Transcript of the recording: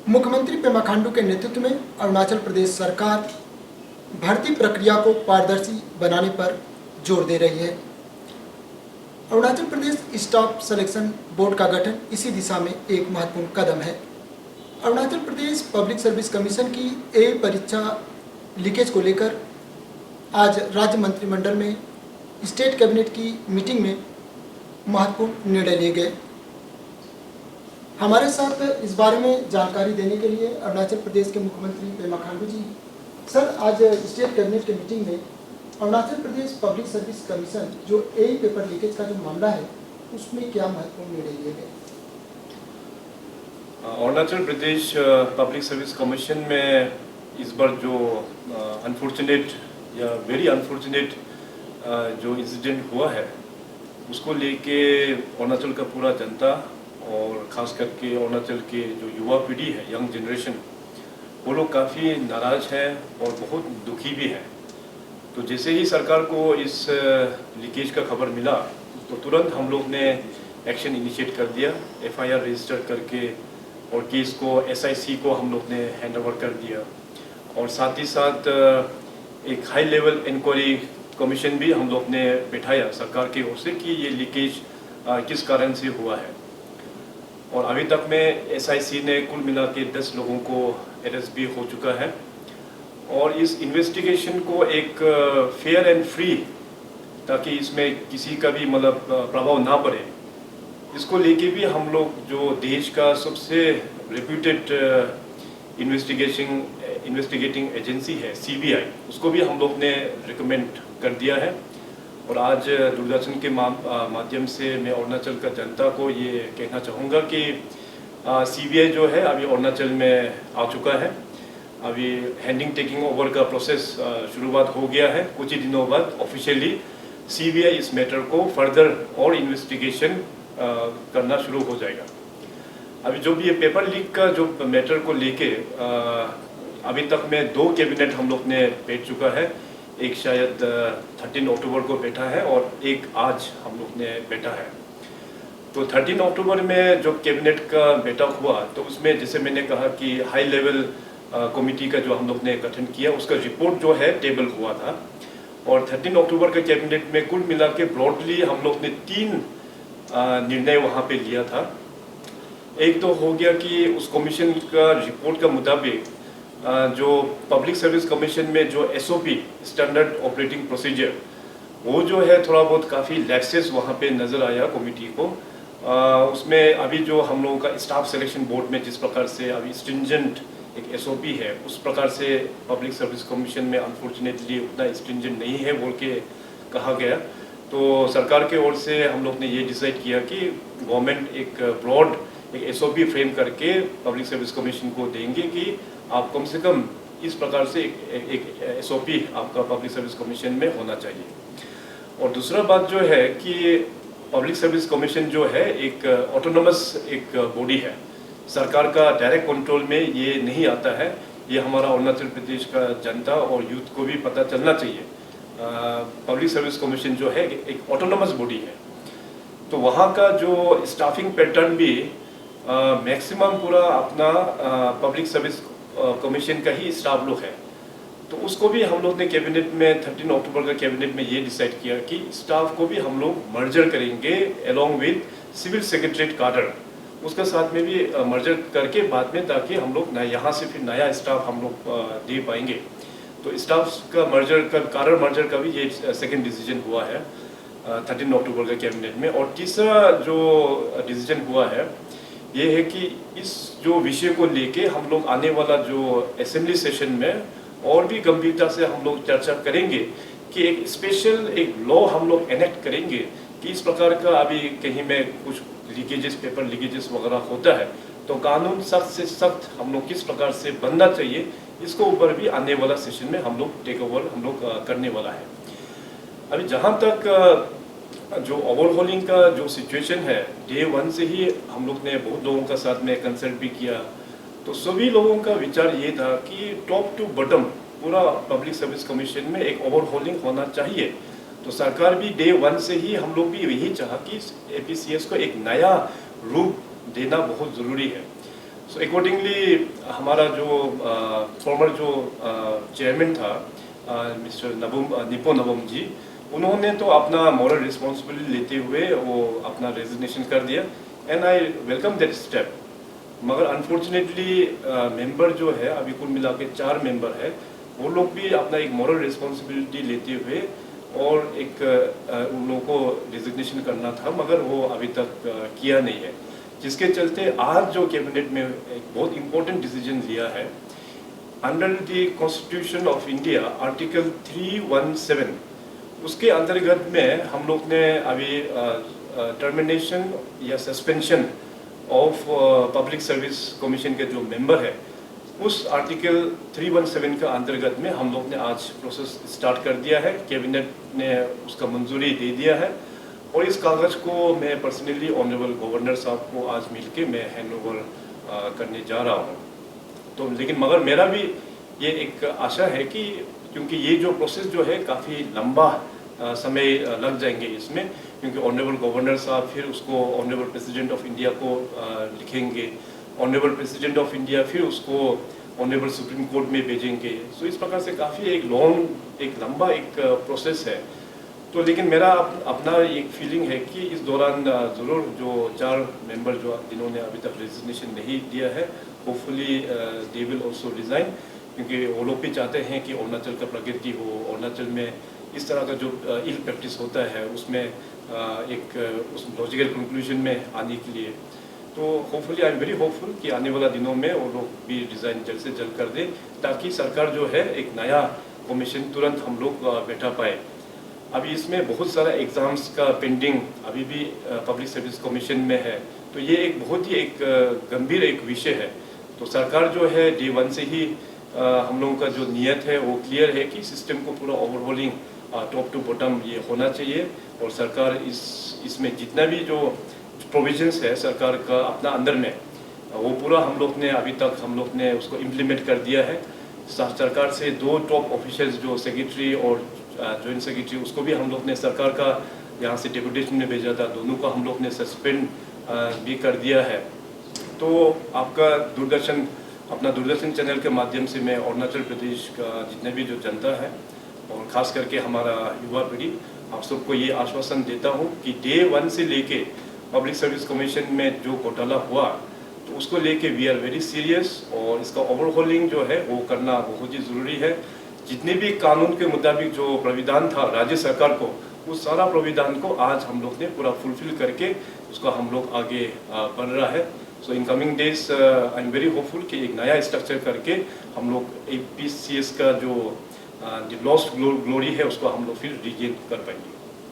मुख्यमंत्री पेमा खांडू के नेतृत्व में अरुणाचल प्रदेश सरकार भर्ती प्रक्रिया को पारदर्शी बनाने पर जोर दे रही है। Arunachal Pradesh staff selection board का गठन इसी दिशा में एक महत्वपूर्ण कदम है। Arunachal Pradesh public service commission की ए परीक्षा लीकेज को लेकर आज राज्य मंत्रिमंडल में स्टेट कैबिनेट की मीटिंग में महत्वपूर्ण निर्णय लिए गए। हमारे साथ इस बारे में जानकारी देने के लिए अरुणाचल प्रदेश के मुख्यमंत्री पेमा खांडू जी। सर, आज स्टेट कैबिनेट की मीटिंग में Arunachal Pradesh public service commission जो ए पेपर लीकेज का जो मामला है उसमें क्या महत्वपूर्ण निर्णय लिए गए? Arunachal Pradesh public service commission में इस बार जो अनफॉर्चुनेट या वेरी अनफॉर्चुनेट जो इंसिडेंट हुआ है उसको लेके अरुणाचल का पूरा जनता और ख़ास करके अरुणाचल के जो युवा पीढ़ी है, यंग जनरेशन, वो लोग काफ़ी नाराज़ है और बहुत दुखी भी है। तो जैसे ही सरकार को इस लीकेज का खबर मिला तो तुरंत हम लोग ने एक्शन इनिशिएट कर दिया, एफआईआर रजिस्टर करके, और केस को एसआईसी को हम लोग ने हैंड ओवर कर दिया। और साथ ही साथ एक हाई लेवल इंक्वायरी कमीशन भी हम लोग ने बैठाया सरकार की ओर से कि ये लीकेज किस कारण से हुआ है। और अभी तक में एसआईसी ने कुल मिला के 10 लोगों को अरेस्ट भी हो चुका है। और इस इन्वेस्टिगेशन को एक फेयर एंड फ्री, ताकि इसमें किसी का भी मतलब प्रभाव ना पड़े, इसको लेके भी हम लोग जो देश का सबसे रेप्यूटेड इन्वेस्टिगेटिंग एजेंसी है सीबीआई, उसको भी हम लोग ने रिकमेंड कर दिया है। और आज दूरदर्शन के माध्यम से मैं अरुणाचल का जनता को ये कहना चाहूँगा कि सीबीआई जो है अभी अरुणाचल में आ चुका है। अभी हैंडिंग टेकिंग ओवर का प्रोसेस शुरुआत हो गया है। कुछ ही दिनों बाद ऑफिशियली सीबीआई इस मैटर को फर्दर और इन्वेस्टिगेशन करना शुरू हो जाएगा। अभी जो भी ये पेपर लीक का जो मैटर को लेके अभी तक में 2 कैबिनेट हम लोग ने बैठ चुका है। एक शायद 13 अक्टूबर को बैठा है और एक आज हम लोग ने बैठा है। तो 13 अक्टूबर में जो कैबिनेट का बैठक हुआ तो उसमें जैसे मैंने कहा कि हाई लेवल कमेटी का जो हम लोग ने गठन किया उसका रिपोर्ट जो है टेबल हुआ था। और 13 अक्टूबर के कैबिनेट में कुल मिला के ब्रॉडली हम लोग ने 3 निर्णय वहाँ पे लिया था। एक तो हो गया कि उस कमीशन का रिपोर्ट का मुताबिक जो पब्लिक सर्विस कमीशन में जो एसओपी स्टैंडर्ड ऑपरेटिंग प्रोसीजर वो जो है थोड़ा बहुत काफ़ी लैक्सेस वहाँ पे नज़र आया कमेटी को। उसमें अभी जो हम लोगों का स्टाफ सिलेक्शन बोर्ड में जिस प्रकार से अभी स्ट्रिंजेंट एक एसओपी है उस प्रकार से पब्लिक सर्विस कमीशन में अनफॉर्चुनेटली उतना स्ट्रिंजेंट नहीं है बोल के कहा गया। तो सरकार के ओर से हम लोग ने ये डिसाइड किया कि गवर्नमेंट एक ब्रॉड एक एसओपी फ्रेम करके पब्लिक सर्विस कमीशन को देंगे कि आप कम से कम इस प्रकार से एक एसओपी आपका पब्लिक सर्विस कमीशन में होना चाहिए। और दूसरा बात जो है कि पब्लिक सर्विस कमीशन जो है एक ऑटोनोमस एक बॉडी है, सरकार का डायरेक्ट कंट्रोल में ये नहीं आता है। ये हमारा अरुणाचल प्रदेश का जनता और यूथ को भी पता चलना चाहिए। पब्लिक सर्विस कमीशन जो है एक ऑटोनोमस बॉडी है। तो वहाँ का जो स्टाफिंग पैटर्न भी मैक्सिमम पूरा अपना पब्लिक सर्विस कमीशन का ही स्टाफ लोग है। तो उसको भी हम लोग ने कैबिनेट में 13 अक्टूबर का कैबिनेट में ये डिसाइड किया कि स्टाफ को भी हम लोग मर्जर करेंगे along with civil secretariat cadre, उसके साथ में भी मर्जर करके बाद में, ताकि हम लोग यहाँ से फिर नया स्टाफ हम लोग दे पाएंगे। तो स्टाफ का मर्जर का काडर मर्जर का भी ये सेकेंड डिसीजन हुआ है 13 अक्टूबर का कैबिनेट में। और तीसरा जो डिसीजन हुआ है ये है कि इस जो विषय को लेके हम लोग आने वाला जो असेंबली सेशन में और भी गंभीरता से हम लोग चर्चा करेंगे कि एक स्पेशल एक लॉ हम लोग एनेक्ट करेंगे कि इस प्रकार का अभी कहीं में कुछ लीकेजेस, पेपर लीकेजेस वगैरह होता है तो कानून सख्त से सख्त हम लोग किस प्रकार से बनना चाहिए, इसको ऊपर भी आने वाला सेशन में हम लोग टेक ओवर हम लोग करने वाला है। अभी जहाँ तक जो ओवरहॉलिंग का जो सिचुएशन है, डे 1 से ही हम लोग ने बहुत लोगों का साथ में कंसल्ट भी किया। तो सभी लोगों का विचार ये था कि टॉप टू बॉटम पूरा पब्लिक सर्विस कमीशन में एक ओवरहॉलिंग होना चाहिए। तो सरकार भी डे 1 से ही हम लोग भी यही चाहा कि एपीसीएस को एक नया रूप देना बहुत ज़रूरी है। सो अकॉर्डिंगली हमारा जो फॉर्मर जो चेयरमैन था मिस्टर निपो नबम जी, उन्होंने तो अपना मॉरल रिस्पॉन्सिबिलिटी लेते हुए वो अपना रेजिग्नेशन कर दिया and I welcome that step. मगर अनफॉर्चुनेटली मेंबर जो है अभी कुल मिला के 4 मेंबर है, वो लोग भी अपना एक मॉरल रिस्पॉन्सिबिलिटी लेते हुए और एक उन लोगों को रेजिग्नेशन करना था, मगर वो अभी तक किया नहीं है, जिसके चलते आज जो कैबिनेट में एक बहुत इंपॉर्टेंट डिसीजन लिया है। Under the constitution of India article 317 उसके अंतर्गत में हम लोग ने अभी टर्मिनेशन या suspension of public service commission के जो मेंबर है, उस आर्टिकल 317 का अंतर्गत में हम लोग ने आज प्रोसेस स्टार्ट कर दिया है। कैबिनेट ने उसका मंजूरी दे दिया है और इस कागज़ को मैं पर्सनली ऑनरेबल गवर्नर साहब को आज मिलके मैं हैंड ओवर करने जा रहा हूँ। तो लेकिन मगर मेरा भी ये एक आशा है कि क्योंकि ये जो प्रोसेस जो है काफ़ी लंबा समय लग जाएंगे इसमें, क्योंकि ऑनरेबल गवर्नर साहब फिर उसको ऑनरेबल प्रेसिडेंट ऑफ इंडिया को लिखेंगे, ऑनरेबल प्रेसिडेंट ऑफ इंडिया फिर उसको ऑनरेबल सुप्रीम कोर्ट में भेजेंगे। सो इस प्रकार से काफ़ी एक लंबा एक प्रोसेस है। तो लेकिन मेरा अपना एक फीलिंग है कि इस दौरान ज़रूर जो 4 मेंबर जो जिन्होंने अभी तक रेजिग्नेशन नहीं दिया है, hopefully they will also resign, क्योंकि वो लोग भी चाहते हैं कि अरुणाचल का प्रगति हो, अरुणाचल में इस तरह का जो इल प्रैक्टिस होता है उसमें एक उस लॉजिकल कंक्लूजन में आने के लिए। तो hopefully I am very hopeful कि आने वाला दिनों में वो लोग भी डिज़ाइन जल्द से जल्द कर दें, ताकि सरकार जो है एक नया कमीशन तुरंत हम लोग बैठा पाए। अभी इसमें बहुत सारा एग्ज़ाम्स का पेंडिंग अभी भी पब्लिक सर्विस कमीशन में है, तो ये एक बहुत ही एक गंभीर एक विषय है। तो सरकार जो है डे 1 से ही हम लोगों का जो नियत है वो क्लियर है कि सिस्टम को पूरा ओवरहॉलिंग टॉप टू बॉटम ये होना चाहिए, और सरकार इसमें जितना भी जो प्रोविजंस है सरकार का अपना अंदर में, वो पूरा हम लोग ने उसको इम्प्लीमेंट कर दिया है। सरकार से 2 टॉप ऑफिशियल्स जो सेक्रेटरी और जॉइंट सेक्रेटरी, उसको भी हम लोग ने सरकार का यहाँ से डेपुटेशन में भेजा था, दोनों को हम लोग ने सस्पेंड भी कर दिया है। तो आपका अपना दूरदर्शन चैनल के माध्यम से मैं अरुणाचल प्रदेश का जितने भी जो जनता है और ख़ास करके हमारा युवा पीढ़ी, आप सबको ये आश्वासन देता हूँ कि डे 1 से लेके पब्लिक सर्विस कमीशन में जो घोटाला हुआ, तो उसको लेके वी आर वेरी सीरियस, और इसका ओवरहॉलिंग जो है वो करना बहुत ही ज़रूरी है। जितने भी कानून के मुताबिक जो प्राविधान था राज्य सरकार को, उस सारा प्राविधान को आज हम लोग ने पूरा फुलफिल करके उसका हम लोग आगे बढ़ रहा है। So in coming days I am very hopeful कि एक नया स्ट्रक्चर करके हम लोग APCS का जो लॉस्ट ग्लोरी है उसको हम लोग फिर रिगेन कर पाएंगे।